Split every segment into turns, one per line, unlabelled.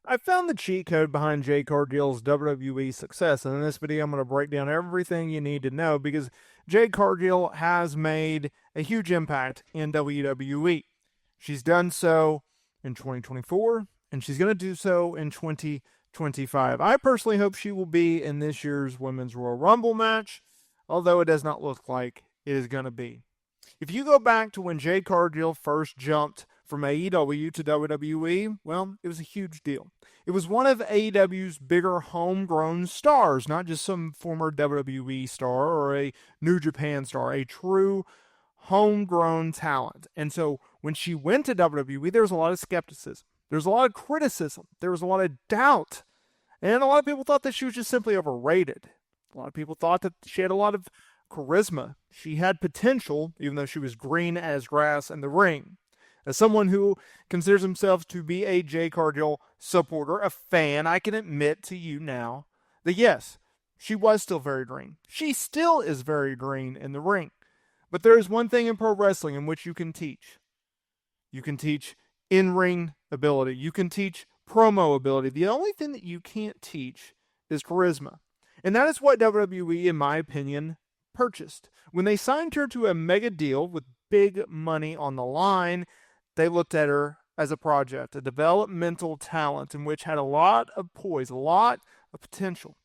I found the cheat code behind Jade Cargill's WWE success, and in this video I'm going to break down everything you need to know because Jade Cargill has made a huge impact in WWE. She's done so in 2024, and she's going to do so in 2025. I personally hope she will be in this year's Women's Royal Rumble match, although it does not look like it is going to be. If you go back to when Jade Cargill first jumped from AEW to WWE, well, it was a huge deal. It was one of AEW's bigger homegrown stars, not just some former WWE star or a New Japan star, a true homegrown talent. And so when she went to WWE, there was a lot of skepticism. There was a lot of criticism. There was a lot of doubt. And a lot of people thought that she was just simply overrated. A lot of people thought that she had a lot of charisma. She had potential, even though she was green as grass in the ring. As someone who considers himself to be a Jade Cargill supporter, a fan, I can admit to you now that yes, she was still very green. She still is very green in the ring. But there is one thing in pro wrestling in which you can teach. You can teach in-ring ability. You can teach promo ability. The only thing that you can't teach is charisma. And that is what WWE, in my opinion, purchased. When they signed her to a mega deal with big money on the line, they looked at her as a project, a developmental talent in which had a lot of poise, a lot of potential.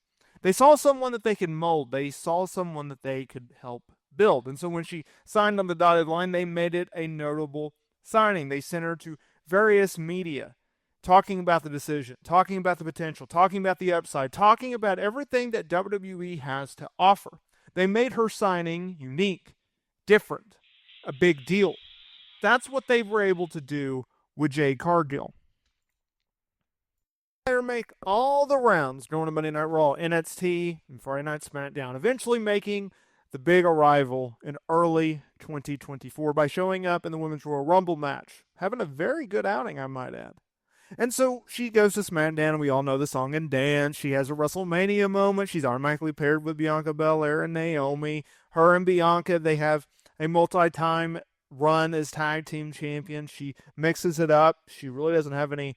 They saw someone that they could mold. They saw someone that they could help build. And so when she signed on the dotted line, they made it a notable signing. They sent her to various media talking about the decision, talking about the potential, talking about the upside, talking about everything that WWE has to offer. They made her signing unique, different, a big deal. That's what they were able to do with Jade Cargill. They make all the rounds during the Monday Night Raw, NXT, and Friday Night SmackDown, eventually making the big arrival in early 2024 by showing up in the Women's Royal Rumble match. Having a very good outing, I might add. And so she goes to SmackDown, and we all know the song and dance. She has a WrestleMania moment. She's automatically paired with Bianca Belair and Naomi. Her and Bianca, they have a multi-time run as tag team champions. She mixes it up. She really doesn't have any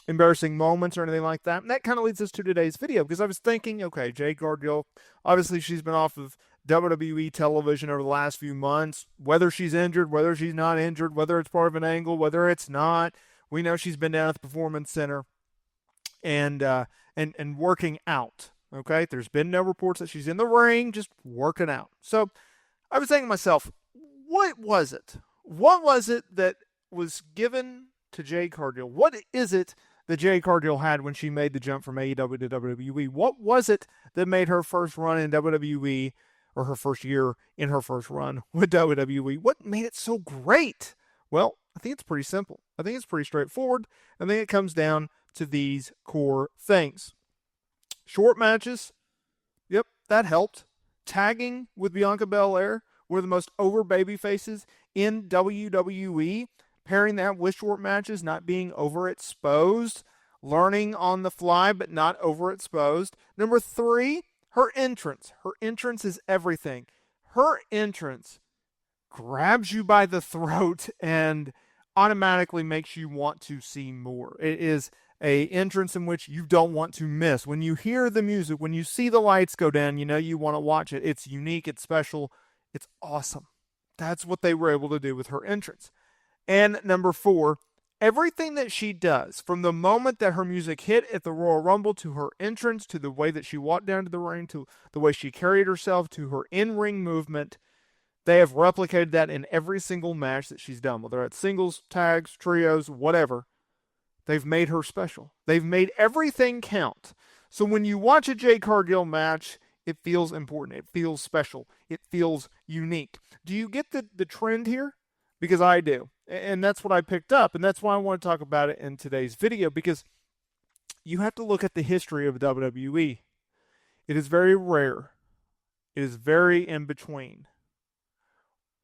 embarrassing moments or anything like that. And that kind of leads us to today's video because I was thinking, okay, Jade Cargill, obviously she's been off of WWE television over the last few months. Whether she's injured, whether she's not injured, whether it's part of an angle, whether it's not, we know she's been down at the Performance Center and working out. Okay, there's been no reports that she's in the ring, just working out. So I was thinking to myself, what was it? What was it that was given to Jade Cargill? What is it that Jade Cargill had when she made the jump from AEW to WWE? What was it that made her first run in WWE, or her first year in her first run with WWE? What made it so great? Well, I think it's pretty simple. I think it's pretty straightforward. I think it comes down to these core things. Short matches, yep, that helped. Tagging with Bianca Belair, one of the most over baby faces in WWE. Pairing that with short matches, not being overexposed. Learning on the fly, but not overexposed. Number 3, her entrance. Her entrance is everything. Her entrance grabs you by the throat and automatically makes you want to see more. It is a entrance in which you don't want to miss. When you hear the music, when you see the lights go down, you know you want to watch it. It's unique, it's special, it's awesome. That's what they were able to do with her entrance. And number 4, everything that she does, from the moment that her music hit at the Royal Rumble to her entrance, to the way that she walked down to the ring, to the way she carried herself, to her in-ring movement, they have replicated that in every single match that she's done, whether it's singles, tags, trios, whatever. They've made her special. They've made everything count. So when you watch a Jade Cargill match, it feels important. It feels special. It feels unique. Do you get the trend here? Because I do. And that's what I picked up. And that's why I want to talk about it in today's video. Because you have to look at the history of WWE. It is very rare. It is very in between.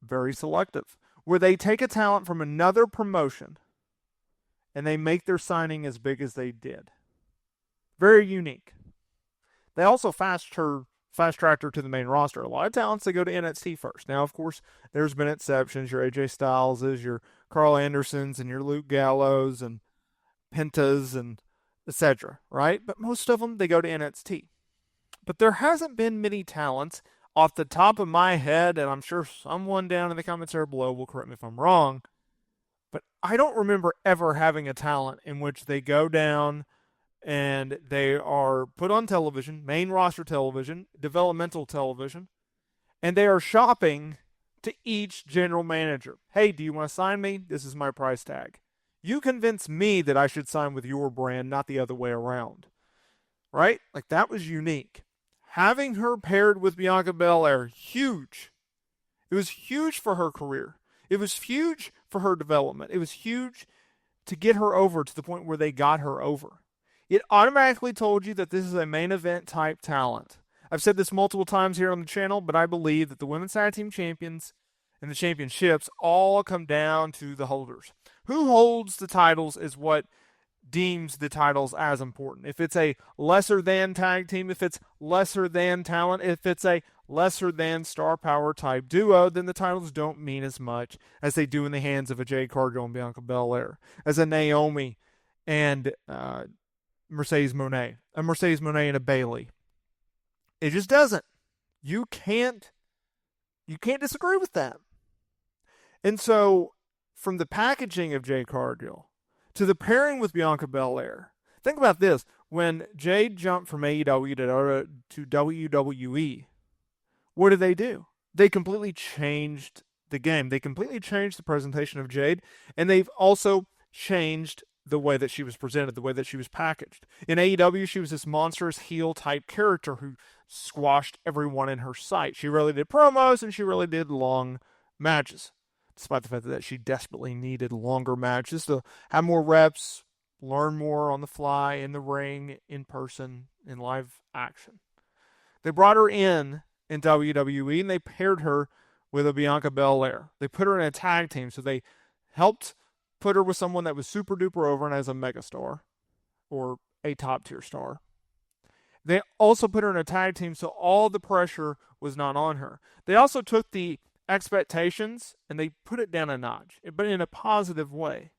Very selective. Where they take a talent from another promotion and they make their signing as big as they did. Very unique. They also fast-tracked her to the main roster. A lot of talents, they go to NXT first. Now, of course, there's been exceptions. Your AJ Styleses, your Carl Andersons, and your Luke Gallows, and Pentas and etc., right? But most of them, they go to NXT. But there hasn't been many talents off the top of my head, and I'm sure someone down in the comments there below will correct me if I'm wrong, but I don't remember ever having a talent in which they go down and they are put on television, main roster television, developmental television, and they are shopping to each general manager. Hey, do you want to sign me? This is my price tag. You convince me that I should sign with your brand, not the other way around. Right? Like, that was unique. Having her paired with Bianca Belair, huge. It was huge for her career. It was huge for her development. It was huge to get her over to the point where they got her over. It automatically told you that this is a main event type talent. I've said this multiple times here on the channel, but I believe that the women's tag team champions and the championships all come down to the holders. Who holds the titles is what deems the titles as important. If it's a lesser than tag team, if it's lesser than talent, if it's a lesser than star power type duo, then the titles don't mean as much as they do in the hands of a Jade Cargill and Bianca Belair, as a Naomi and Mercedes Moné and a Bayley. It just doesn't. You can't disagree with that. And so, from the packaging of Jade Cargill to the pairing with Bianca Belair, think about this. When Jade jumped from AEW to WWE, what did they do? They completely changed the game. They completely changed the presentation of Jade, and they've also changed the way that she was presented, the way that she was packaged. In AEW, she was this monstrous heel-type character who squashed everyone in her sight. She really did promos, and she really did long matches, despite the fact that she desperately needed longer matches to have more reps, learn more on the fly, in the ring, in person, in live action. They brought her in WWE, and they paired her with a Bianca Belair. They put her in a tag team, so they helped put her with someone that was super duper over and as a megastar or a top tier star. They also put her in a tag team, so all the pressure was not on her. They also took the expectations and they put it down a notch, but in a positive way.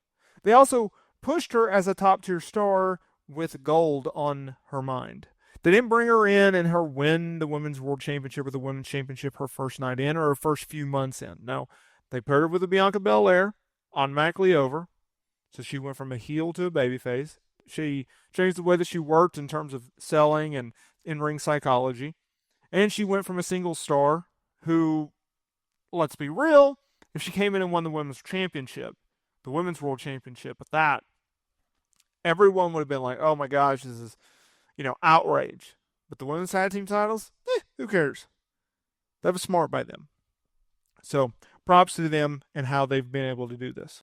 They also pushed her as a top tier star with gold on her mind. They didn't bring her in and her win the Women's World Championship or the Women's Championship her first night in or her first few months in. No, they paired her with a Bianca Belair, automatically over. So she went from a heel to a babyface. She changed the way that she worked in terms of selling and in-ring psychology. And she went from a single star who, let's be real, if she came in and won the Women's Championship, the Women's World Championship with that, everyone would have been like, oh my gosh, this is, outrage. But the women's tag team titles, who cares? That was smart by them. So props to them and how they've been able to do this.